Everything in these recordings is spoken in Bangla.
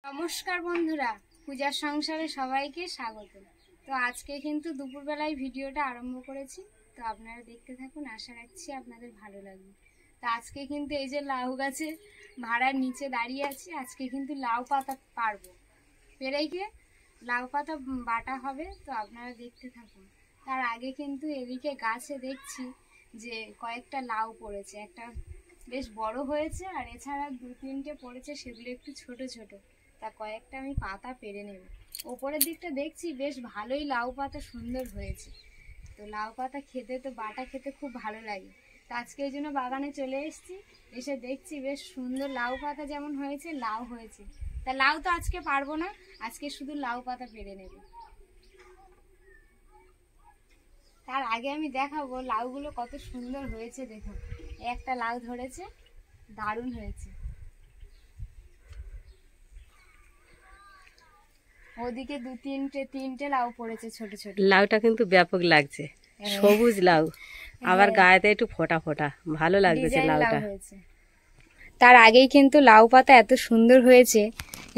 নমস্কার বন্ধুরা, পূজার সংসারে সবাইকে স্বাগত। তো আজকে কিন্তু দুপুরবেলায় ভিডিওটা আরম্ভ করেছি, তো আপনারা দেখতে থাকুন, আশা রাখছি আপনাদের ভালো লাগবে। তো আজকে কিন্তু এই যে লাউ গাছে ভাড়ার নিচে দাঁড়িয়ে আছি, আজকে কিন্তু লাউ পাতা পারবো, পেরেই গিয়ে লাউ পাতা বাটা হবে, তো আপনারা দেখতে থাকুন। তার আগে কিন্তু এদিকে গাছে দেখছি যে কয়েকটা লাউ পড়েছে, একটা বেশ বড় হয়েছে আর এছাড়া দু তিনটে পড়েছে, সেগুলো একটু ছোট ছোট, তা কয়েকটা আমি পাতা পেরে নেব। ওপরের দিকটা দেখছি বেশ ভালোই লাউ পাতা সুন্দর হয়েছে, তো লাউ পাতা খেতে তো বাটা খেতে খুব ভালো লাগে। তো আজকে এই জন্য বাগানে চলে এসেছি, এসে দেখছি বেশ সুন্দর লাউ পাতা যেমন হয়েছে লাউ হয়েছে। তা লাউ তো আজকে পারবো না, আজকে শুধু লাউ পাতা পেরে নেব। তার আগে আমি দেখাবো লাউগুলো কত সুন্দর হয়েছে, দেখুন একটা লাউ ধরেছে, দারুণ হয়েছে। ওদিকে দু তিনটে লাউ পড়েছে ছোট ছোট। লাউটা কিন্তু ব্যাপক লাগছে, সবুজ লাউ, আবার গায়েতে একটু ফোটা ফোটা, ভালো লাগছে লাউটা। তার আগেই কিন্তু লাউ পাতা এত সুন্দর হয়েছে,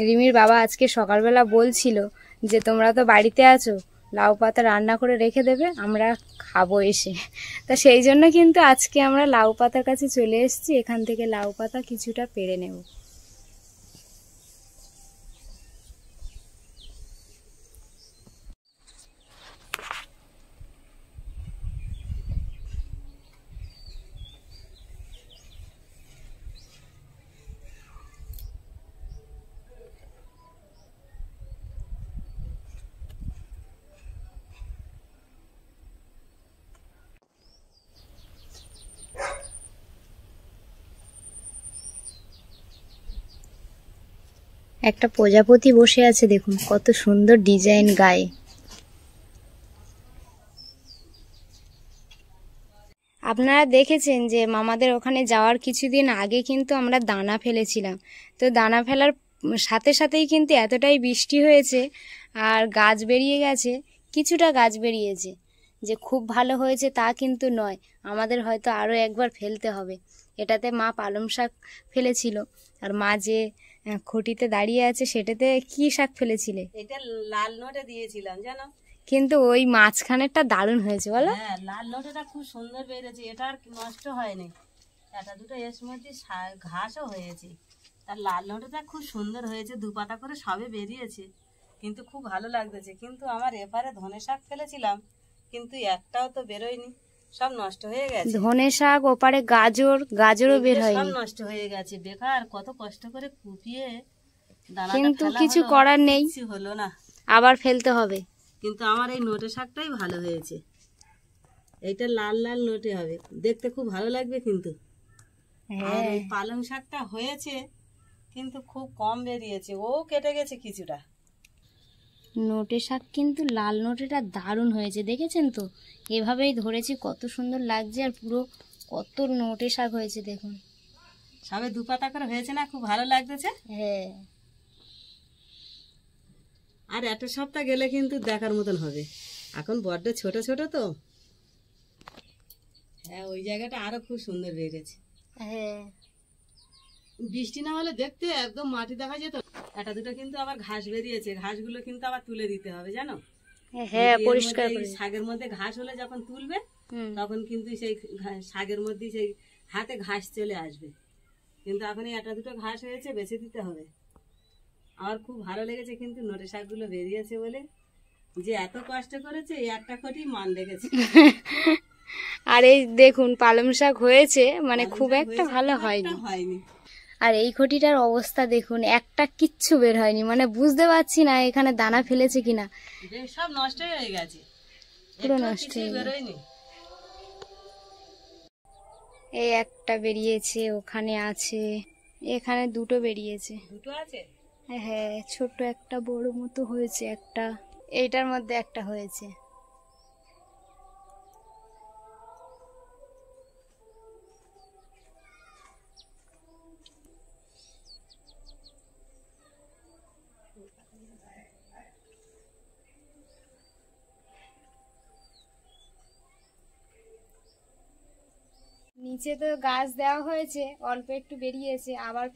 রিমির বাবা আজকে সকালবেলা বলছিল যে তোমরা তো বাড়িতে আছো, লাউ পাতা রান্না করে রেখে দেবে, আমরা খাবো এসে। তা সেই জন্য কিন্তু আজকে আমরা লাউ পাতার কাছে চলে এসেছি, এখান থেকে লাউ পাতা কিছুটা পেরে নেব। একটা প্রজাপতি বসে আছে, দেখুন কত সুন্দর ডিজাইন গায়ে। আপনারা দেখেছেন যে মামাদের ওখানে যাওয়ার কিছুদিন আগে কিন্তু আমরা দানা ফেলেছিলাম, তো দানা ফেলার সাথে সাথেই কিন্তু এতটাই বৃষ্টি হয়েছে আর গাছ বেরিয়ে গেছে, কিছুটা গাছ বেরিয়েছে। যে খুব ভালো হয়েছে তা কিন্তু নয়, আমাদের হয়তো আরও একবার ফেলতে হবে। এটাতে মা পালং শাক ফেলেছিল, আর মা যে খুঁটিতে দাঁড়িয়ে আছে সেটাতে কি শাক ফেলেছিলে? এটা লাল নোটে দিয়েছিলাম জানো, কিন্তু ওই মাঝখানেরটা দারুণ হয়েছে বলো। হ্যাঁ, লাল নোটেটা খুব সুন্দর বেরিয়েছে, এটা আর নষ্ট হয়নি। এটা দুটো এর মধ্যে ঘাসও হয়েছে, আর লাল নোটেটা খুব সুন্দর হয়েছে, দু পাতা করে সবে বেরিয়েছে, কিন্তু খুব ভালো লাগতেছে। কিন্তু আমার এপারে ধনে শাক ফেলেছিলাম, কিন্তু একটাও তো বেরোয়নি, সব নষ্ট হয়ে গেছে। ধনে শাক, ওপারে গাজরও বের হয়নি, সব নষ্ট হয়ে গেছে, বেকার কত কষ্ট করে কুপিয়ে দানাটা কিন্তু ফেলা কিছু হলো, করার নেই, কিছু হলো না, আবার ফেলতে হবে। কিন্তু আমার এই নোটে শাকটাই ভালো হয়েছে, এইটা লাল লাল নোটে হবে, দেখতে খুব ভালো লাগবে। কিন্তু আর এই পালং শাকটা হয়েছে কিন্তু খুব কম বেরিয়েছে, ও কেটে গেছে কিছুটা। নোটে শাক কিন্তু লাল নোটেটা দারুণ হয়েছে, দেখেছেন তো, এভাবেই ধরেছি, কত সুন্দর লাগছে, আর পুরো কত নোটে শাক হয়েছে দেখুন, সবে দু পাতা করে হয়েছে না, খুব ভালো লাগতেছে। হ্যাঁ, আর একটা সপ্তাহ গেলে কিন্তু দেখার মতন হবে, এখন বড্ড ছোট ছোট তো। হ্যাঁ, ওই জায়গাটা আরো খুব সুন্দর বেরিয়েছে। হ্যাঁ, বৃষ্টি না হলে দেখতে একদম মাটি দেখা যেত। একটা দুটো কিন্তু আবার ঘাস বেরিয়েছে, ঘাসগুলো কিন্তু আবার তুলে দিতে হবে জানো। হ্যাঁ, পরিষ্কার করে। শাকের মধ্যে ঘাস হলে যখন তুলবে, তখন কিন্তু সেই শাকের মধ্যে সেই হাতে ঘাস চলে আসবে, কিন্তু এখন এই একটা দুটো ঘাস হয়েছে, বেছে দিতে হবে। আমার খুব ভালো লেগেছে কিন্তু নোটে শাকগুলো বেরিয়েছে বলে, যে এত কষ্ট করেছে এই একটা খটি মান লেগেছে। আর এই দেখুন পালং শাক হয়েছে, মানে খুব একটা ভালো হয়নি। আর এই খটিটার অবস্থা দেখুন, একটা কিচ্ছু বের হয়নি, মানে বুঝতে পারছি না এখানে দানা ফেলেছে কিনা, সব নষ্ট হয়ে গেছে, পুরো নষ্ট হয়ে গেছে। এই একটা বেরিয়েছে, ওখানে আছে, এখানে দুটো বেরিয়েছে, দুটো আছে। হ্যাঁ, ছোট একটা বড় মতো হয়েছে একটা, এইটার মধ্যে একটা হয়েছে। নিচে তো গাছ দেওয়া হয়েছে, অল্প একটু বেরিয়েছে, আবার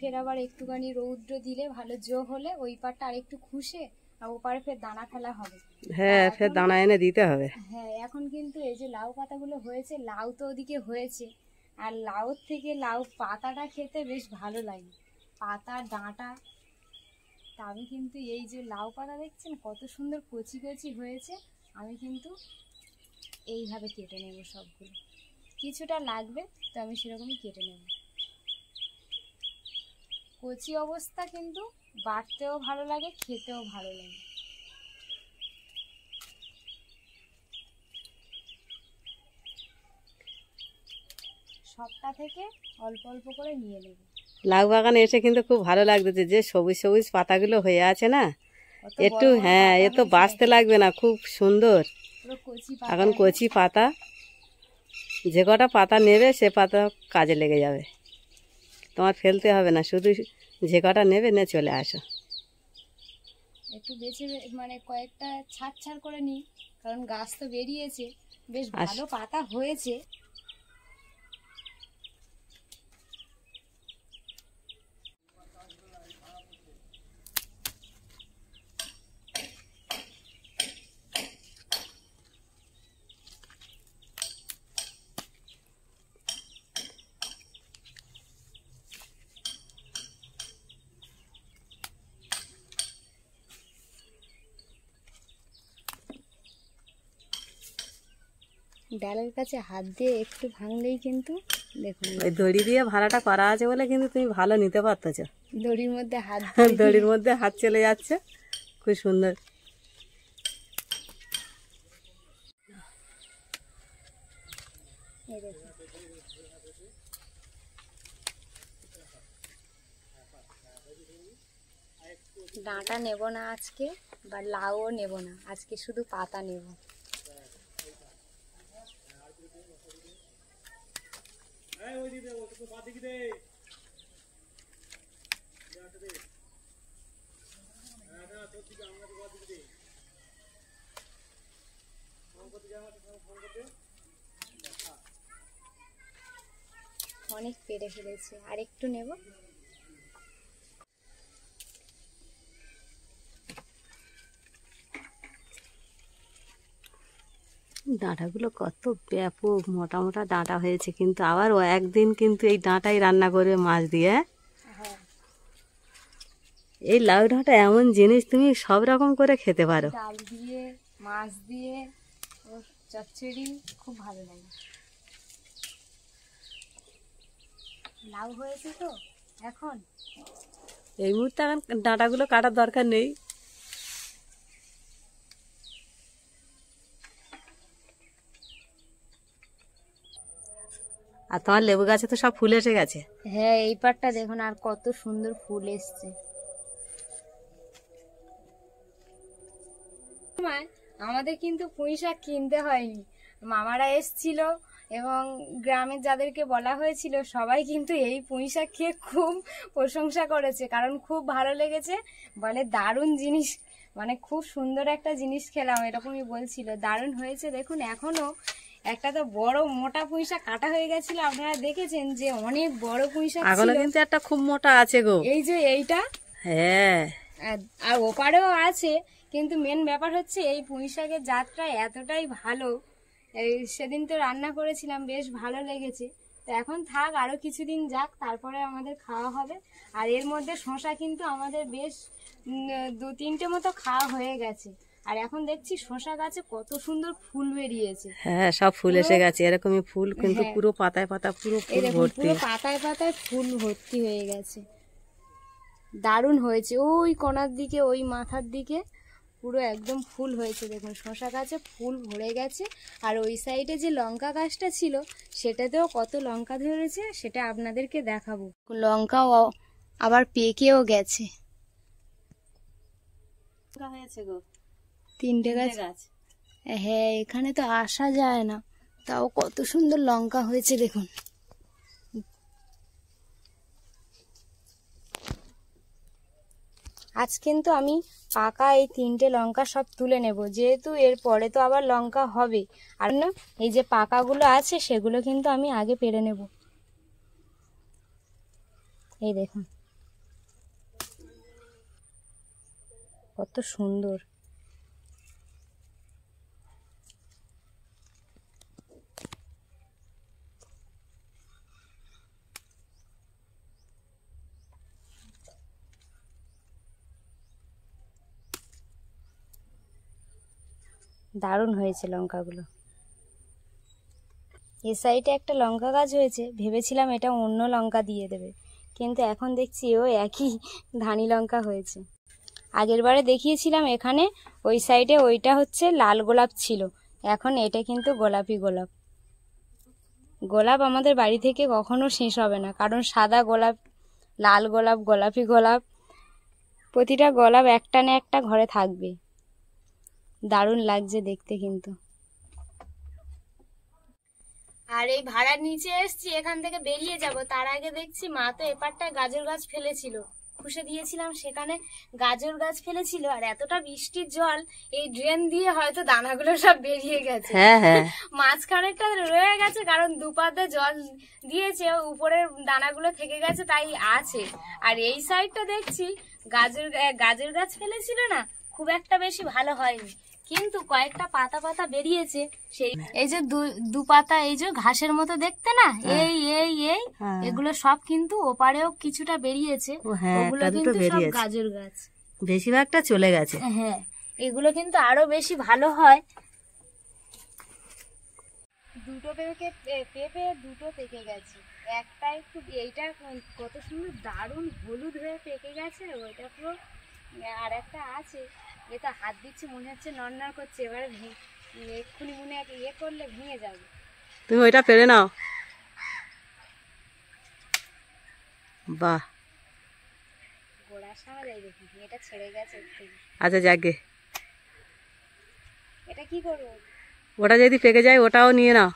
একটুখানি রৌদ্র দিলে ভালো যোগ হলে ওই পাটটা আর একটু খুশে আর ওপারে ফের দানা ফেলা হবে। হ্যাঁ, ফের দানা এনে দিতে হবে। হ্যাঁ, এখন কিন্তু এই যে লাউ পাতাগুলো হয়েছে, লাউ তো ওদিকে হয়েছে, আর লাউর থেকে লাউ পাতাটা খেতে বেশ ভালো লাগে, পাতা ডাঁটা। তা আমি কিন্তু এই যে লাউ পাতা দেখছেন কত সুন্দর কচি কচি হয়েছে, আমি কিন্তু এইভাবে কেটে নেব সবগুলো, কিছুটা লাগবে তো আমি সেরকমই কেটে নেব। কচি অবস্থা কিন্তু বাটতেও ভালো লাগে, খেতেও ভালো লাগে। সবটা থেকে অল্প অল্প করে নিয়ে নেব। লাউ বাগানে এসে কিন্তু খুব ভালো লাগতেছে, যে সবুজ সবুজ পাতাগুলো হয়ে আছে না, একটু হ্যাঁ এ তো বাঁচতে লাগবে না, খুব সুন্দর। এখন কচি পাতা, যে কটা পাতা নেবে সে পাতা কাজে লেগে যাবে, তোমার ফেলতে হবে না, শুধু যে কটা নেবে নে চলে আসো। একটু বেছে মানে কয়েকটা ছাড় ছাড় করে নিই, কারণ গাছ তো বেরিয়েছে, বেশ ভালো পাতা হয়েছে। ডালের কাছে হাত দিয়ে একটু ভাঙলেই কিন্তু দেখুন, ওই দড়ি দিয়ে ভাড়াটা করা আছে বলে কিন্তু তুমি ভালো নিতে পারতেছ। দড়ির মধ্যে হাত দড়ির মধ্যে হাত চলে যাচ্ছে, খুব সুন্দর। ডাঁটা নেব না আজকে, বা লাউও নেব না আজকে, শুধু পাতা নেব। অনেক পেরে ফেলেছে, আর একটু নেব। ডাঁটাগুলো কত ব্যাপক মোটা মোটা ডাঁটা হয়েছে, কিন্তু আবার ও একদিন কিন্তু এই ডাঁটাই রান্না করবে মাছ দিয়ে। হ্যাঁ, এই লাউ ডাঁটা এমন জিনিস, তুমি সব রকম করে খেতে পারো, ডাল দিয়ে মাছ দিয়ে ওর চচ্চড়ি খুব ভালো লাগে। লাউ হয়েছে তো এখন, এই মুহূর্তে এখন ডাঁটাগুলো কাটার দরকার নেই। আর তোমার লেবু গাছে তো সব ফুল এসে গেছে। হ্যাঁ, এই পাটটা দেখুন আর কত সুন্দর ফুল এসছে। আমাদের কিন্তু পুঁই শাক কিনতে হয়নি, মামারা এসছিল এবং গ্রামের যাদেরকে বলা হয়েছিল সবাই কিন্তু এই পুঁই শাক খেয়ে খুব প্রশংসা করেছে, কারণ খুব ভালো লেগেছে, বলে দারুণ জিনিস, মানে খুব সুন্দর একটা জিনিস খেলাম, এরকমই বলছিল। দারুণ হয়েছে দেখুন, এখনো একটা তো বড় মোটা পুঁই শাক কাটা হয়ে গেছিল, আপনারা দেখেছেন যে অনেক বড় পুঁই শাক এখনো কিন্তু একটা খুব মোটা আছে গো, এই যে এইটা। হ্যাঁ, আর ওপারেও আছে, কিন্তু মেন ব্যাপার হচ্ছে এই পুঁই শাকের জাতটা এতটাই ভালো, এই সেদিন তো রান্না করেছিলাম, বেশ ভালো লেগেছে। তো এখন থাক, আরো কিছুদিন যাক, তারপরে আমাদের খাওয়া হবে। আর এর মধ্যে শশা কিন্তু আমাদের বেশ 2-3টে মতো খাওয়া হয়ে গেছে, আর এখন দেখছি শশা গাছে কত সুন্দর ফুল বেরিয়েছে। হ্যাঁ, সব ফুল এসে গেছে, এরকমই ফুল কিন্তু পুরো পাতায় পাতা পুরো ফুল ভর্তি, পুরো পাতায় পাতায় ফুল ভর্তি হয়ে গেছে, দারুণ হয়েছে। ওই কোণার দিকে, ওই মাথার দিকে পুরো একদম ফুল হয়েছে, দেখুন শশা গাছে ফুল ভরে গেছে। আর ওই সাইডে যে লঙ্কা গাছটা ছিল সেটাতেও কত লঙ্কা ধরেছে, সেটা আপনাদেরকে দেখাবো। লঙ্কাও আবার পেকেও গেছে, হয়েছে গো 3টে গাছ। হ্যাঁ, এখানে তো আসা যায় না, তাও কত সুন্দর লঙ্কা হয়েছে দেখুন। আজ কিন্তু আমি পাকা এই 3টে লঙ্কা সব তুলে নেব, যেহেতু এর পরে তো আবার লঙ্কা হবে, আর না এই যে পাকাগুলো আছে সেগুলো কিন্তু আমি আগে পেরে নেব। এই দেখুন কত সুন্দর। দারুণ হয়েছে লঙ্কাগুলো। এ সাইডে একটা লঙ্কা গাছ হয়েছে, ভেবেছিলাম এটা অন্য লঙ্কা দিয়ে দেবে, কিন্তু এখন দেখছি ও একই ধানি লঙ্কা হয়েছে। আগের বারে দেখিয়েছিলাম এখানে ওই সাইডে ওইটা হচ্ছে লাল গোলাপ ছিল, এখন এটা কিন্তু গোলাপি গোলাপ। গোলাপ আমাদের বাড়ি থেকে কখনো শেষ হবে না, কারণ সাদা গোলাপ, লাল গোলাপ, গোলাপি গোলাপ, প্রতিটা গোলাপ একটা না একটা ঘরে থাকবে। দারুণ লাগছে দেখতে কিন্তু। আর এই ভাড়ার নিচে এসছি, এখান থেকে বেরিয়ে যাব, তার আগে দেখছি মা তো এপারটায় গাজর গাছ ফেলেছিল, খুশে দিয়েছিলাম, সেখানে গাজর গাছ ফেলেছিল। আর এতটা বৃষ্টির জল, এই ড্রেন দিয়ে হয়তো দানাগুলো সব বেরিয়ে গেছে। মাঝখানেরটা রয়ে গেছে, কারণ দুপাতে জল দিয়েছে, উপরের দানাগুলো থেকে গেছে, তাই আছে। আর এই সাইডটা দেখছি গাজর গাছ ফেলেছিল না, খুব একটা বেশি ভালো হয়নি, কিন্তু কয়েকটা পাতা পাতা বেরিয়েছে। সেই এই যে দু পাতা, এই যে ঘাসের মতো দেখতে না, এই এই এই এগুলো সব কিন্তু ওপারেও কিছুটা বেরিয়েছে, ওগুলো কিন্তু সব গাজর গাছ, বেশিরভাগটা চলে গেছে। হ্যাঁ, এগুলো কিন্তু আরো বেশি ভালো হয়। দুটো পেঁপে দুটো পেকে গেছে, একটা একটু, এইটা কত সুন্দর দারুণ হলুদ হয়ে পেকে গেছে, ওইটা পুরো, আর একটা আছে, এটা হাত দিচ্ছে মনে হচ্ছে নড়নড় করছে, এবারে এক্ষুনি মনে ইয়ে করলে ভেঙে যাবে। তুমি ওইটা পেরে নাও। বাহ, গোড়ার সামনে যাই দেখি, এটা ছেড়ে গেছে। আচ্ছা যাকে, এটা কি করবো? ওটা যদি পেকে যায় ওটাও নিয়ে নাও।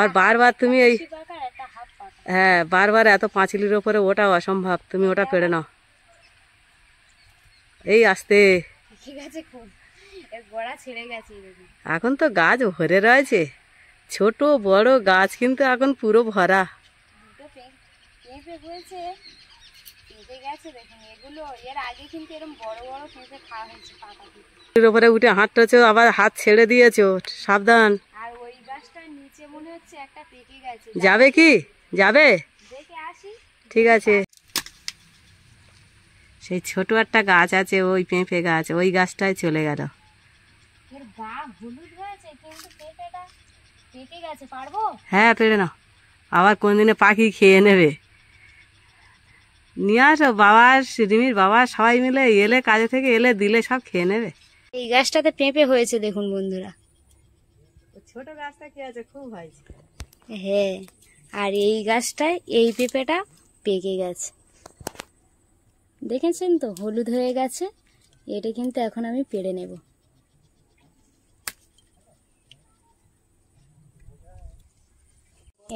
আর বারবার তুমি এই, হ্যাঁ বারবার এত পাঁচিলির ওপরে ওটাও অসম্ভব, তুমি ওটা পেরে নাও। এই আসতে, ঠিক আছে, খুব এর গোড়া ছেড়ে গেছে। এখন তো গাছ ভরে রয়েছে, ছোট বড় গাছ কিন্তু এখন পুরো ভরা। দুটো পেঁপে হয়েছে, পেঁপে গেছে দেখুন, এগুলো এর আগে কিন্তু এরকম বড় বড় পেঁপে খাওয়া হয়েছে পাতা থেকে। উপরে উঠে হাঁটতেছো, আবার হাত ছেড়ে দিয়েছো, সাবধান। আর ওই গাছটার নিচে মনে হচ্ছে একটা পেকে গেছে। যাবে কি? যাবে? দেখে আসি। ঠিক আছে। সেই ছোট একটা গাছ আছে, ওই পেঁপে গাছ, ওই গাছটায় চলে গেল। এর গা হলুদ হয়েছে, কিন্তু পেঁপেটা পেকে গেছে, পারবো? হ্যাঁ পেড়ে নাও, আবার কোনদিনে পাখি খেয়ে নেবে। নিয়ে আসো, বাবা, রিমির বাবা সবাই মিলে এলে, কাজে থেকে এলে দিলে সব খেয়ে নেবে। এই গাছটাতে পেঁপে হয়েছে দেখুন বন্ধুরা। ছোট গাছটা কি আছে, খুব হয়েছে। হ্যাঁ, আর এই গাছটায় এই পেঁপেটা পেকে গেছে, দেখেছেন তো, হলুদ হয়ে গেছে। এটা কিন্তু এখন আমি পেড়ে নেব।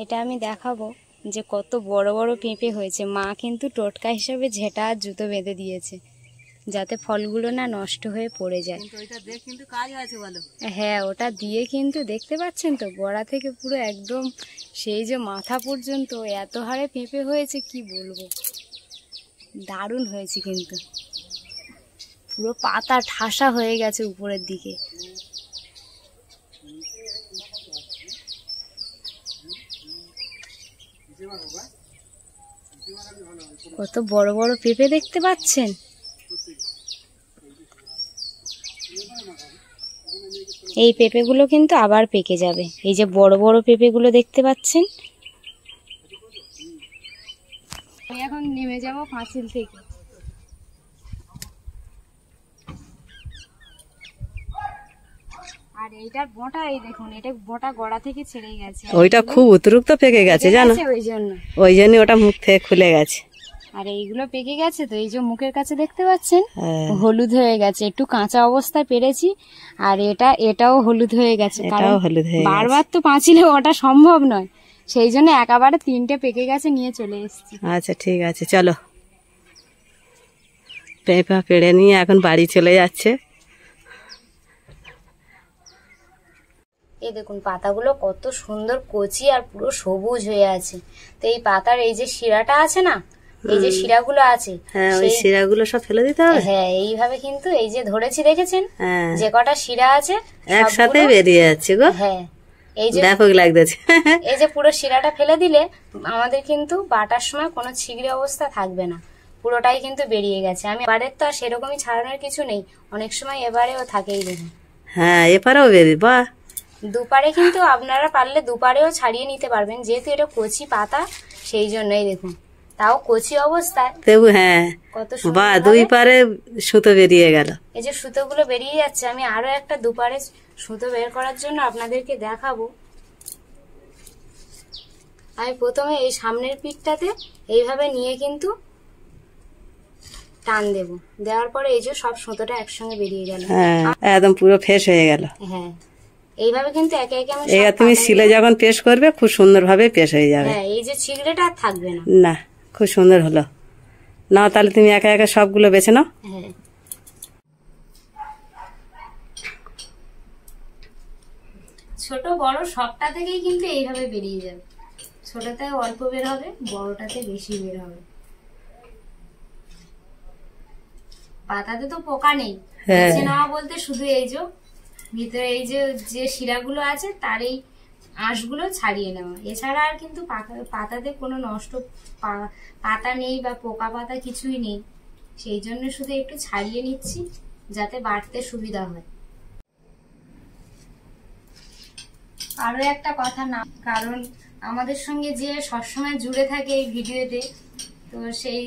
এটা আমি দেখাবো যে কত বড় বড় পেঁপে হয়েছে। মা কিন্তু টোটকা হিসাবে ঝেঁটা আর জুতো বেঁধে দিয়েছে, যাতে ফলগুলো না নষ্ট হয়ে পড়ে যায়। হ্যাঁ, ওটা দিয়ে কিন্তু দেখতে পাচ্ছেন তো, গোড়া থেকে পুরো একদম সেই যে মাথা পর্যন্ত এত হারে পেঁপে হয়েছে, কি বলবো, দারুণ হয়েছে। কিন্তু পুরো পাতা ঠাসা হয়ে গেছে উপরের দিকে। কত বড় বড় পেঁপে দেখতে পাচ্ছেন। এই পেঁপেগুলো কিন্তু আবার পেকে যাবে। এই যে বড় বড় পেঁপেগুলো দেখতে পাচ্ছেন। আমি এখন নেমে যাব পাঁচিল থেকে। আর এইটার বোঁটা, এই দেখুন, এটা বোঁটা গোড়া থেকে ছেড়ে গেছে। ওইটা খুব অতিরিক্ত পেকে গেছে জানো, ওই জন্য ওটা মুখ থেকে খুলে গেছে। আর এইগুলো পেকে গেছে তো, এই যে মুখের কাছে দেখতে পাচ্ছেন হলুদ হয়ে গেছে, একটু কাঁচা অবস্থায় পেরেছি। আর এটাও হলুদ হয়ে গেছে, কারণ বারবার তো পাঁচিলে ওটা সম্ভব নয়, সেই জন্য একেবারে 3টে পেকে গেছে, নিয়ে চলে এসেছি। আচ্ছা ঠিক আছে, চলো। পেঁপা পেড়ে নিয়ে এখন বাড়ি চলে যাচ্ছে। এই দেখুন পাতাগুলো কত সুন্দর কচি আর পুরো সবুজ হয়ে আছে। তো এই পাতার এই যে শিরাটা আছে না, এই যে শিরাগুলো আছে, হ্যাঁ ওই শিরাগুলো সব ফেলে দিতে হবে। হ্যাঁ এইভাবে কিন্তু এই যে ধরেছি দেখেছেন, হ্যাঁ যে কটা শিরা আছে একসাথে বেরিয়ে যাচ্ছে গো। হ্যাঁ এই যে ব্যাপক লাগতেছে। এই যে পুরো শিরাটা ফেলে দিলে আমাদের কিন্তু বাটার সময় কোনো ছিগড়ে অবস্থা থাকবে না, পুরোটাই কিন্তু বেরিয়ে গেছে। আমি এবারের তো আর সেরকমই ছাড়ানোর কিছু নেই, অনেক সময় এবারেও থাকেই দেখুন। হ্যাঁ এপারেও বেরিয়ে, বাহ। দুপারে কিন্তু আপনারা পারলে দুপারেও ছাড়িয়ে নিতে পারবেন, যেহেতু এটা কচি পাতা সেই জন্যই দেখুন, তাও কচি অবস্থায় তবু হ্যাঁ কত বাহ, দুই পারে সুতো বেরিয়ে গেল। এই যে সুতোগুলো বেরিয়ে যাচ্ছে, আমি আরো একটা দুপারে সুতো বের করার জন্য আপনাদেরকে দেখাবো। আমি প্রথমে এই সামনের পিঠটাতে এইভাবে নিয়ে কিন্তু টান দেব, দেওয়ার পরে এই যে সব সুতোটা একসঙ্গে বেরিয়ে গেল। হ্যাঁ একদম পুরো ফ্রেশ হয়ে গেল। হ্যাঁ এইভাবে কিন্তু একে একে আমি এই তুমি সিলে যখন পেশ করবে খুব সুন্দরভাবে পেশ হয়ে যাবে। হ্যাঁ এই যে ছিগড়েটা আর থাকবে না। না খুব সুন্দর হলো। নাও তাহলে তুমি একা একা সবগুলো বেছে নাও। হ্যাঁ ছোট বড় সবটা থেকেই কিন্তু এইভাবে বেরিয়ে যাবে, ছোটতে অল্প বের হবে, বড়টাতে বেশি বের হবে। পাতাতে তো পোকা নেই, বেছে নেওয়া বলতে শুধু এই যে ভিতরে এই যে যে শিরাগুলো আছে তার এই আঁশগুলো ছাড়িয়ে নেওয়া, এছাড়া আর কিন্তু পাতাতে কোনো নষ্ট পাতা নেই বা পোকা পাতা কিছুই নেই, সেই জন্য শুধু একটু ছাড়িয়ে নিচ্ছি যাতে বাড়তে সুবিধা হয়। আরো একটা কথা না, কারণ আমাদের সঙ্গে যে সবসময় জুড়ে থাকে এই ভিডিওতে, তো সেই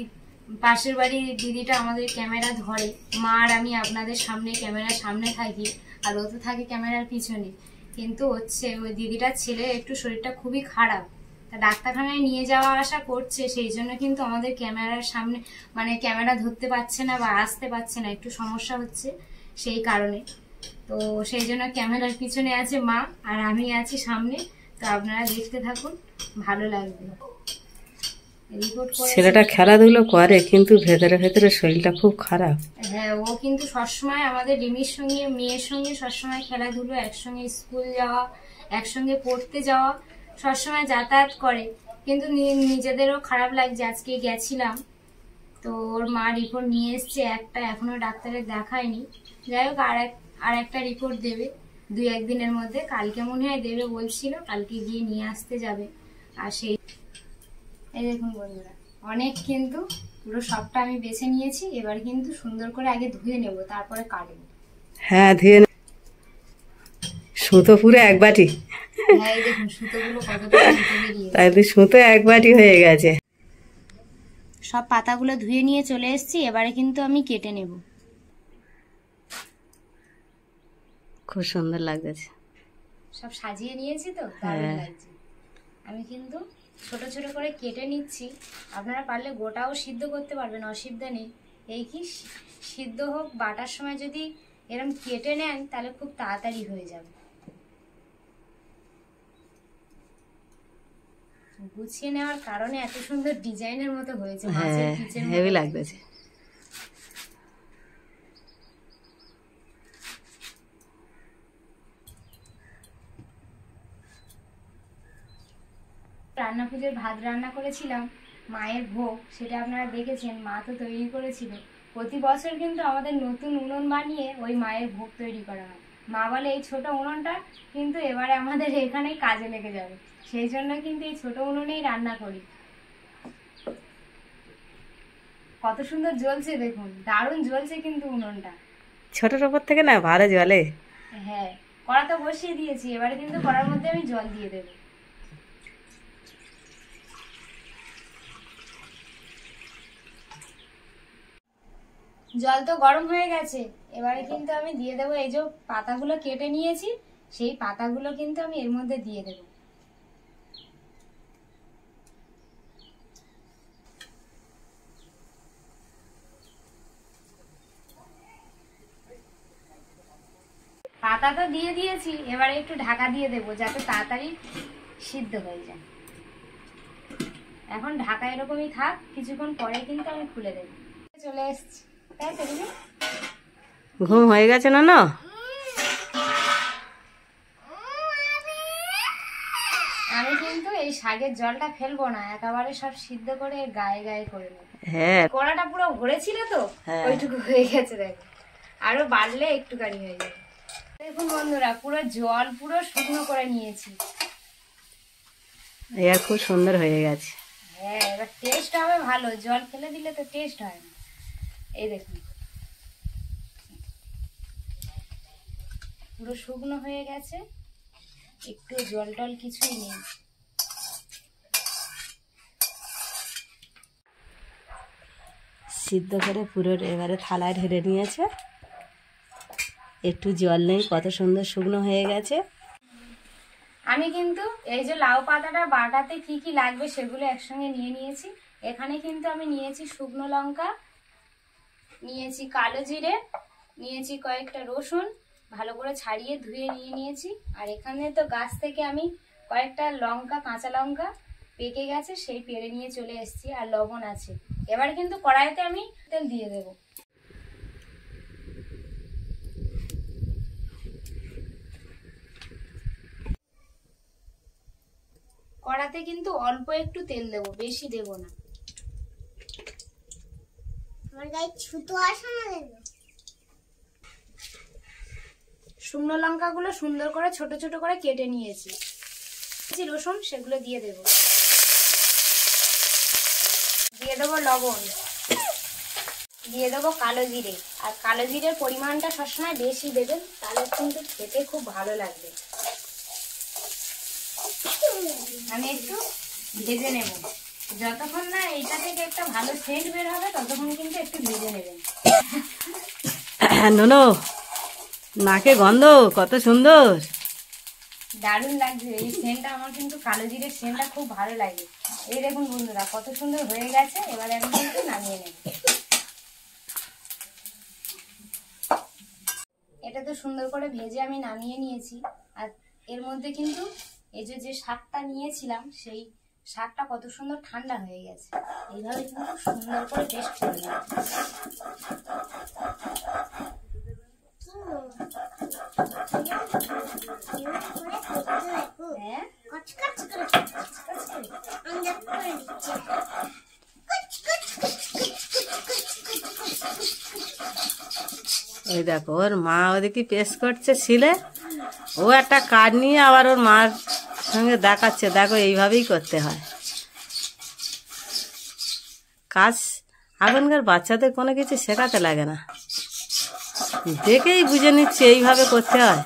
পাশের বাড়ির দিদিটা আমাদের ক্যামেরা ধরে, মা আর আমি আপনাদের সামনে ক্যামেরার সামনে থাকি আর ও তো থাকে ক্যামেরার পিছনে, কিন্তু হচ্ছে ওই দিদিটার ছেলে একটু শরীরটা খুবই খারাপ, তা ডাক্তারখানায় নিয়ে যাওয়া আসা করছে, সেই জন্য কিন্তু আমাদের ক্যামেরার সামনে মানে ক্যামেরা ধরতে পারছে না বা আসতে পারছে না, একটু সমস্যা হচ্ছে সেই কারণে। তো সেই জন্য ক্যামেরার পিছনে আছে মা আর আমি আছি সামনে, তো আপনারা দেখতে থাকুন, ভালো লাগবে। ছেলেটা খেলাধুলো করে কিন্তু ভেতরে ভেতরে শরীরটা খুব খারাপ। হ্যাঁ ও কিন্তু সবসময় আমাদের রিমির সঙ্গে মেয়ের সঙ্গে সবসময় খেলাধুলো, একসঙ্গে স্কুল যাওয়া, একসঙ্গে পড়তে যাওয়া, সবসময় যাতায়াত করে, কিন্তু নিজেদেরও খারাপ লাগছে। আজকে গেছিলাম তো ওর মা রিপোর্ট নিয়ে এসছে একটা, এখনো ডাক্তারের দেখায়নি, যাই হোক আর একটা রিপোর্ট দেবে 2-1 দিনের মধ্যে, কালকে মনে হয় দেবে বলছিল, কালকে গিয়ে নিয়ে আসতে যাবে। আর সেই এই দেখুন বন্ধুরা, অনেক কিন্তু পুরো সবটা আমি বেছে নিয়েছি, এবার কিন্তু সুন্দর করে আগে ধুয়ে নেব, তারপরে কাটবো। হ্যাঁ ধুয়ে সুতো পুরো এক বাটি। হ্যাঁ এই দেখুন সুতোগুলো কতটা সুতো বেরিয়েছে, তাই তো সুতো এক বাটি হয়ে গেছে। সব পাতাগুলো ধুয়ে নিয়ে চলে এসেছি, এবারে কিন্তু আমি কেটে নেব। খুব সুন্দর লাগছে, সব সাজিয়ে নিয়েছি তো দারুণ লাগছে। আমি কিন্তু ছোট ছোট করে কেটে নিচ্ছি, আপনারা পারলে গোটাও সিদ্ধ করতে পারবেন, অসুবিধা নেই। এই কি সিদ্ধ হোক, বাটার সময় যদি এরকম কেটে নেন তাহলে খুব তাড়াতাড়ি হয়ে যাবে। গুছিয়ে নেওয়ার কারণে এত সুন্দর ডিজাইনের মতো হয়েছে, মাছের পিচের মতো হেভি লাগছে। রান্না পুজোর ভাত রান্না করেছিলাম, মায়ের ভোগ, সেটা আপনারা দেখেছেন, মা তো তৈরি করেছিল। প্রতি বছর কিন্তু আমাদের নতুন উনুন বানিয়ে ওই মায়ের ভোগ তৈরি করা হয়। মা বলে এই ছোট উনুনটা কিন্তু এবারে আমাদের এখানে কাজে লেগে যাবে, সেই জন্য কিন্তু এই ছোট উনুনেই রান্না করি। কত সুন্দর জ্বলছে দেখুন, দারুণ জ্বলছে কিন্তু উনুনটা। ছোটর উপর থেকে না ভালো জ্বলে। হ্যাঁ কড়া তো বসিয়ে দিয়েছি, এবারে কিন্তু কড়ার মধ্যে আমি জল দিয়ে দেবো। জল তো গরম হয়ে গেছে, এবারে কিন্তু আমি দিয়ে দেবো এই যে পাতাগুলো কেটে নিয়েছি, সেই পাতাগুলো কিন্তু আমি এর মধ্যে দিয়ে দেবো। পাতা তো দিয়ে দিয়েছি, এবারে একটু ঢাকা দিয়ে দেবো যাতে তাড়াতাড়ি সিদ্ধ হয়ে যায়। এখন ঢাকা এরকমই থাক, কিছুক্ষণ পরে কিন্তু আমি খুলে দেবো। চলে এসছি, তাই তো দিদি? ঘুম হয়ে গেছে না? না আমি কিন্তু এই শাকের জলটা ফেলবো না, একেবারে সব সিদ্ধ করে গায়ে গায়ে করে নেবো। হ্যাঁ, কড়াটা পুরো ভরেছিল তো, হ্যাঁ। ওইটুকু হয়ে গেছে দেখো, আরো বাড়লে একটুখানি হয়ে যাবে। দেখুন বন্ধুরা, পুরো জল পুরো শুকনো করে নিয়েছি। এর খুব সুন্দর হয়ে গেছে। হ্যাঁ, এবার টেস্ট হবে ভালো, জল ফেলে দিলে তো টেস্ট হয় না। এই দেখুন পুরো শুকনো হয়ে গেছে, একটু জল টল কিছুই নেই। সিদ্ধ করে পুরো এবারে থালায় ঢেলে নিয়েছে, একটু জল নেই, কত সুন্দর শুকনো হয়ে গেছে। আমি কিন্তু এই যে লাউ পাতাটা বাটাতে কি কি লাগবে সেগুলো একসঙ্গে নিয়ে নিয়েছি। এখানে কিন্তু আমি নিয়েছি শুকনো লঙ্কা, নিয়েছি কালো জিরে, নিয়েছি কয়েকটা রসুন ভালো করে ছাড়িয়ে ধুয়ে নিয়ে নিয়েছি। আর এখানে তো গাছ থেকে আমি কয়েকটা লঙ্কা, কাঁচা লঙ্কা পেকে গেছে সেই পেড়ে নিয়ে চলে এসেছি, আর লবণ আছে। এবার কিন্তু কড়াইতে আমি তেল দিয়ে দেব। কড়াতে কিন্তু অল্প একটু তেল দেব, বেশি দেব না। শুকনো লঙ্কাগুলো সুন্দর করে ছোট ছোট করে কেটে নিয়েছি। রসুন সেগুলো দিয়ে দেব, দিয়ে দেবো লবণ, দিয়ে দেবো কালো জিরে। আর কালো জিরের পরিমাণটা সবসময় বেশি দেবেন, তাহলে কিন্তু খেতে খুব ভালো লাগবে। আমি একটু ভেজে নেব, যতক্ষণ না এইটা থেকে একটা ভালো সেন্ট বের হবে ততক্ষণ কিন্তু একটু ভেজে নেবেন। নুনো, নাকে গন্ধ কত সুন্দর, দারুণ লাগছে এই সেন্টটা। আমার কিন্তু কালো জিরের সেন্টটা খুব ভালো লাগে। এই দেখুন বন্ধুরা, কত সুন্দর হয়ে গেছে। এবারে আমি কিন্তু নামিয়ে নেব। এটা তো সুন্দর করে ভেজে আমি নামিয়ে নিয়েছি। আর এর মধ্যে কিন্তু এই যে শাকটা নিয়েছিলাম, সেই শাকটা কত সুন্দর ঠান্ডা হয়ে গেছে। এইভাবে কিন্তু সুন্দর করে টেস্ট করে নেব। ওই দেখো ওর মা ওদিকে পেস্ট করছে শিলে, ও একটা কাঠ নিয়ে আবার ওর মার সঙ্গে দেখাচ্ছে, দেখো এইভাবেই করতে হয় কাজ। এখনকার বাচ্চাদের কোনো কিছু শেখাতে লাগে না, দেখেই বুঝে নিচ্ছে এইভাবে করতে হয়।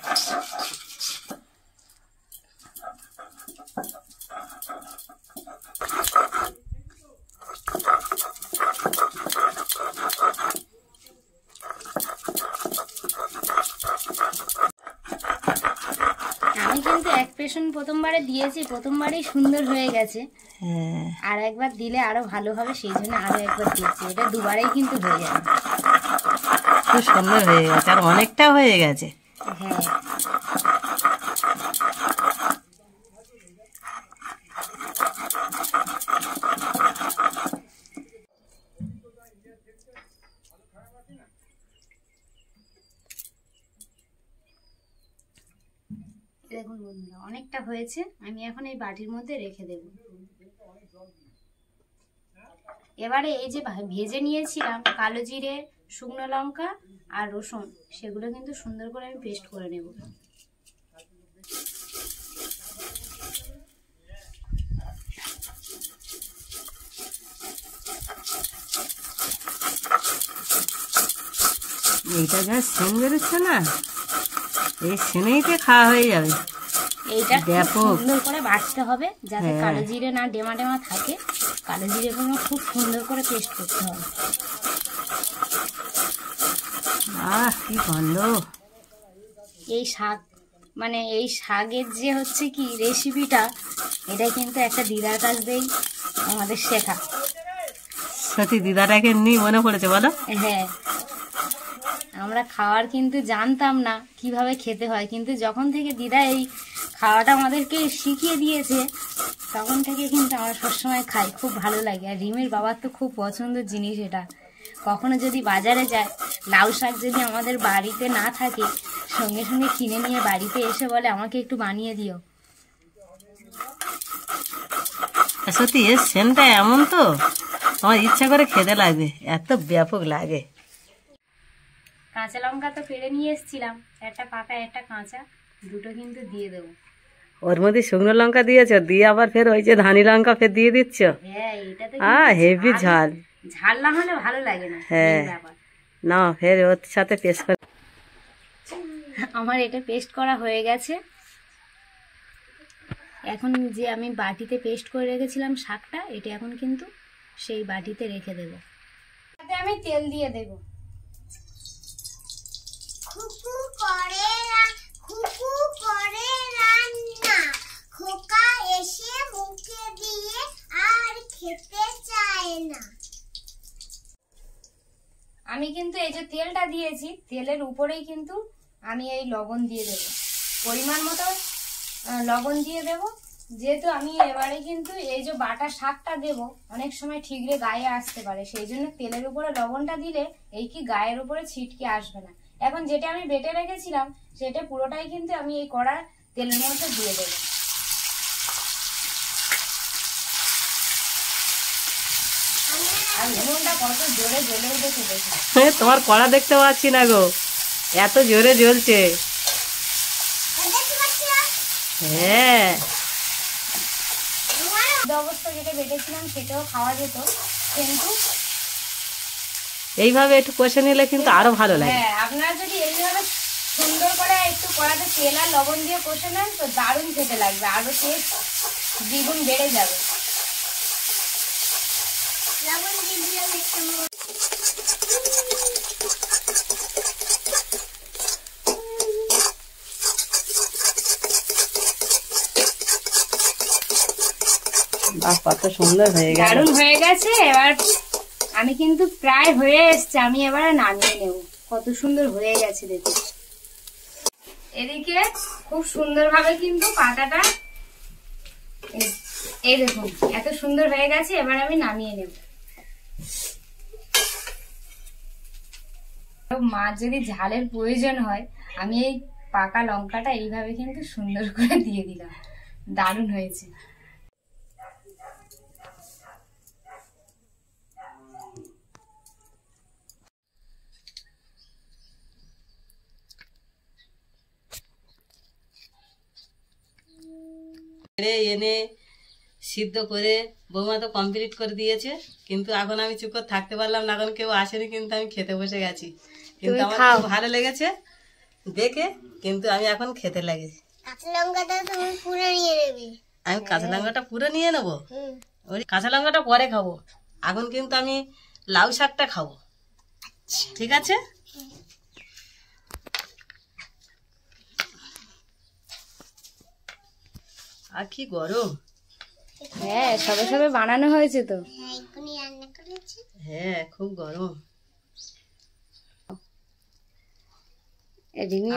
আমি কিন্তু এক পেশন প্রথমবারে দিয়েছি, প্রথমবারেই সুন্দর হয়ে গেছে। হ্যাঁ, আর একবার দিলে আরো ভালো হবে, সেই জন্য আরো একবার দিচ্ছি। এটা দুবারেই কিন্তু হয়ে যাবে। খুব সুন্দর হয়ে গেছে, আর অনেকটা হয়ে গেছে। হ্যাঁ, দেখুন বন্ধুরা, অনেকটা হয়েছে। আমি এখন এই বাটির মধ্যে রেখে দেব। এবারে এই যে ভেজে নিয়েছিলাম কালো জিরে, শুকনো লঙ্কা আর রসুন, সেগুলো কিন্তু সুন্দর করে আমি পেস্ট করে নেব। এইটা যা সেন বেরোচ্ছে না, এই সেনেইতে খাওয়া হয়ে যাবে। এইটা ব্যাপক সুন্দর করে বাটতে হবে, যাতে হ্যাঁ। কালো জিরে না ডেমা ডেমা থাকে। কালো জিরেগুলো খুব সুন্দর করে পেস্ট করতে হবে। আহ, কি গন্ধ! এই শাক, মানে এই শাকের যে হচ্ছে কি রেসিপিটা, এটা কিন্তু একটা দিদার কাছ দিয়েই আমাদের শেখা। সত্যি দিদাটাকে নিয়ে মনে পড়েছে, বলো? হ্যাঁ, আমরা খাওয়ার কিন্তু জানতাম না কিভাবে খেতে হয়, কিন্তু যখন থেকে দিদা এই খাওয়াটা আমাদেরকে শিখিয়ে দিয়েছে, তখন থেকে কিন্তু আমরা সবসময় খাই, খুব ভালো লাগে। আর রিমির বাবার তো খুব পছন্দের জিনিস এটা। কখনো যদি বাজারে যায়, লাউ শাক যদি আমাদের বাড়িতে না থাকে, সঙ্গে সঙ্গে কিনে নিয়ে বাড়িতে এসে বলে আমাকে একটু বানিয়ে দিও। আর সত্যি এর সেন্টটা এমন তো আমার ইচ্ছা করে খেতে লাগবে, এত ব্যাপক লাগে। কাঁচা লঙ্কা তো পেড়ে নিয়ে এসেছিলাম, একটা পাকা একটা কাঁচা, দুটো কিন্তু দিয়ে দেবো। ওর মধ্যে শুকনো লঙ্কা দিয়েছো, দিয়ে আবার ফের ওই যে ধানি লঙ্কা ফের দিয়ে দিচ্ছ। হ্যাঁ, এটাতে হেভি ঝাল, ঝাল না হলে ভালো লাগে না। হ্যাঁ না, ফের ওর সাথে পেস্ট করে। আমার এটা পেস্ট করা হয়ে গেছে। এখন যে আমি বাটিতে পেস্ট করে রেখেছিলাম শাকটা, এটা এখন কিন্তু সেই বাটিতে রেখে দেব। তাতে আমি তেল দিয়ে দেব। খুকু করে রান্না, খোকা এসে মুখে দিয়ে আর খেতে চায় না। আমি কিন্তু এই যে তেলটা দিয়েছি, তেলের উপরেই কিন্তু আমি এই লবণ দিয়ে দেব, পরিমাণ মতো লবণ দিয়ে দেব। যেহেতু আমি এবারে কিন্তু এই যে বাটা শাকটা দেব, অনেক সময় ঠিকরে গায়ে আসতে পারে, সেই জন্য তেলের উপরে লবণটা দিলে এই কি গায়ের উপরে ছিটকে আসবে না। এখন যেটা আমি বেটে রেখেছিলাম সেটা পুরোটাই কিন্তু আমি এই কড়া তেলের মধ্যে দিয়ে দেব। আর উনুনটা কত জোরে জ্বলে উঠেছে দেখো। তোমার কড়া দেখতে পাচ্ছি না গো, এত জোরে জ্বলছে। হ্যাঁ, অবস্থা যেটা বেটেছিলাম সেটাও খাওয়া যেত, কিন্তু এইভাবে একটু কষে নিলে কিন্তু আরো ভালো লাগে। হ্যাঁ, আপনারা যদি এইভাবে সুন্দর করে একটু কড়াতে তেল আর লবণ দিয়ে কষে নেন তো দারুণ খেতে লাগবে, আরো টেস্ট দ্বিগুণ বেড়ে যাবে। লবণ দিয়ে দিলাম একটু। বাহ, কত সুন্দর হয়ে গেল, দারুণ হয়ে গেছে। এবার আমি কিন্তু প্রায় হয়ে এসছে, আমি এবারে নামিয়ে নেব। কত সুন্দর হয়ে গেছে দেখুন। এদিকে খুব সুন্দরভাবে কিন্তু পাতাটা, এই দেখুন এত সুন্দর হয়ে গেছে। এবার আমি নামিয়ে নেব। মাছ যদি ঝালের প্রয়োজন হয়, আমি এই পাকা লঙ্কাটা এইভাবে কিন্তু সুন্দর করে দিয়ে দিলাম, দারুণ হয়েছে। এনে সিদ্ধ করে বৌমা তো কমপ্লিট করে দিয়েছে, কিন্তু এখন আমি চুপ করে থাকতে পারলাম না, এখন কেউ আসেনি, কিন্তু আমি খেতে বসে গেছি। কিন্তু আমার খুব ভালো লেগেছে দেখে, কিন্তু আমি এখন খেতে লেগেছি। কাঁচা লঙ্কাটা তুমি পুরো নিয়ে নেবে। আমি কাঁচা লঙ্কাটা পুরো নিয়ে নেবো, ওই কাঁচা লঙ্কাটা পরে খাবো, এখন কিন্তু আমি লাউ শাকটা খাবো, ঠিক আছে? আর কি গরম। হ্যাঁ, সবে সবে বানানো হয়েছে তো। হ্যাঁ, এক্ষুনি রান্না করেছি। হ্যাঁ, খুব গরম।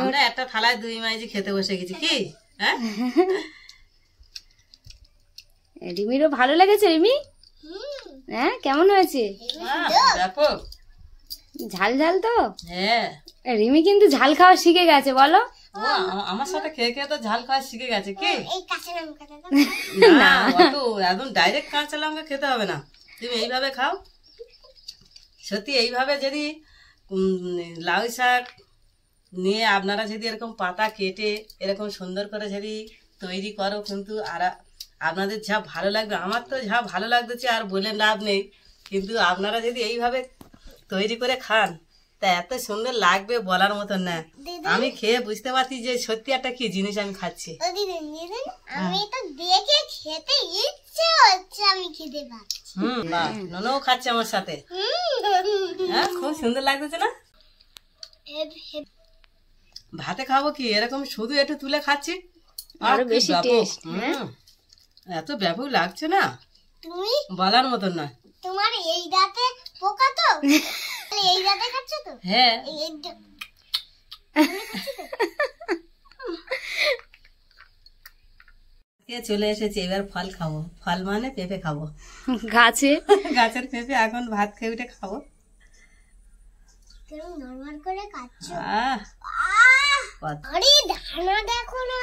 আমরা একটা থালায় 2 মাইজি খেতে বসে গেছি, কি? হ্যাঁ, রিমিরও ভালো লেগেছে। রিমি, হ্যাঁ কেমন হয়েছে? দেখো ঝাল ঝাল তো। হ্যাঁ, রিমি কিন্তু ঝাল খাওয়া শিখে গেছে, বলো। ও আমার সাথে খেয়ে খেয়ে তো ঝাল খাওয়া শিখে গেছে, কি? এই কাঁচা লঙ্কাটা না, অত একদম ডাইরেক্ট কাঁচা লঙ্কা খেতে হবে না, তুমি এইভাবে খাও। সত্যি এইভাবে যদি লাউ শাক নিয়ে আপনারা যদি এরকম পাতা কেটে এরকম সুন্দর করে যদি তৈরি করো, কিন্তু আর আপনাদের যা ভালো লাগবে, আমার তো যা ভালো লাগতেছে আর বলে লাভ নেই, কিন্তু আপনারা যদি এইভাবে তৈরি করে খান তা এত সুন্দর লাগবে বলার মতন না। আমি খেয়ে বুঝতে পারছি যে সত্যি একটা কি জিনিস আমি খাচ্ছি। আমি তো দেখে খেতে ইচ্ছে হচ্ছে, আমি খেতে পাচ্ছি। বাহ, ননও খাচ্ছে আমার সাথে। হ্যাঁ, খুব সুন্দর লাগতেছে না? ভাতে খাবো কি, এরকম শুধু একটু তুলে খাচ্ছি, আরো বেশি টেস্ট। এত ব্যাপক লাগছে না, তুমি বলার মতন না। তোমার এই দাঁতে পোকা তো, এই দাঁতে খাচ্ছ তো? হ্যাঁ, চলে এসেছে, এবার ফল খাবো। ফল মানে পেঁপে খাবো, গাছে গাছের পেঁপে। এখন ভাত খেয়ে উঠে খাবো। নরমাল করে খাচ্ছ। আহ, আরে দানা দেখো না।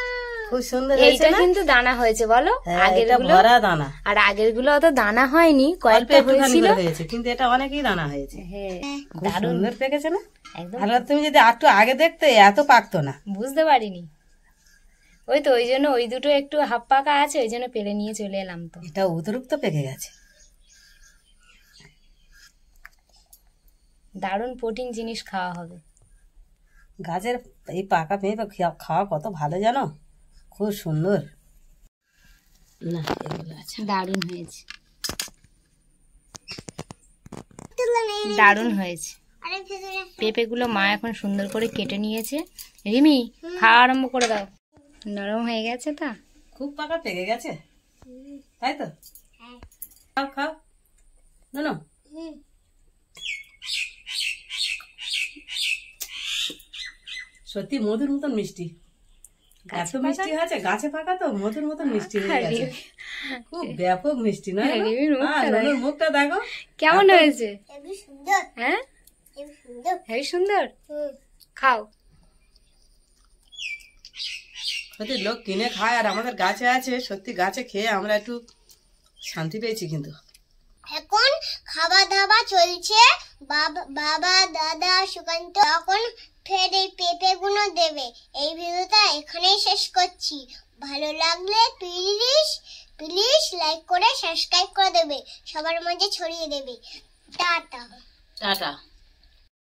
খুব সুন্দর এইটা হয়েছে না? কিন্তু দানা হয়েছে বলো, হ্যাঁ, আগের এটা গুলো ভরা দানা। আর আগের গুলো অত দানা হয়নি, অল্প কয়েকটা একটুখানি হয়েছিল। করে হয়েছে, কিন্তু এটা অনেকই দানা হয়েছে। হ্যাঁ, খুব সুন্দর পেকেছে না? একদম আর তুমি যদি একটু আগে দেখতে এত পাকতো না। বুঝতে পারিনি। ওই তো ওই জন্য ওই দুটো একটু হাফ পাকা আছে, ওই জন্য পেরে নিয়ে চলে এলাম। তো এটা অতিরিক্ত পেকে গেছে। দারুণ প্রোটিন জিনিস খাওয়া হবে। গাছের এই পাকা পেঁপে খাওয়া কত ভালো জানো, খুব সুন্দর না। এগুলো আছে, দারুণ হয়েছে, দারুণ হয়েছে। আরে ভেতরে পেঁপেগুলো মা এখন সুন্দর করে কেটে নিয়েছে। রিমি, খাওয়া আরম্ভ করে দাও। নরম হয়ে গেছে তা? খুব পাকা পেকে গেছে, তাই তো? খাও খাও, না সত্যি মধুর মতন মিষ্টি। এত মিষ্টি হয়েছে, গাছে পাকা তো মধুর মতন মিষ্টি হয়ে গেছে। খুব ব্যাপক মিষ্টি নয়? রিমির মুখটা ননুর মুখটা দেখো কেমন হয়েছে? হেবি সুন্দর, হ্যাঁ, হেবি সুন্দর। হেবি সুন্দর। খাও। সত্যি লোক কিনে খায়, আর আমাদের গাছে আছে। সত্যি গাছে খেয়ে আমরা একটু শান্তি পেয়েছি। কিন্তু এখন খাওয়া দাওয়া চলছে। বাবা দাদা সুকান্ত এখন ফের এই পেঁপে গুলো দেবে। এই ভিডিওটা এখানেই শেষ করছি। ভালো লাগলে প্লিজ লাইক করে সাবস্ক্রাইব করে দেবে, সবার মাঝে ছড়িয়ে দেবে। টাটা। টাটা।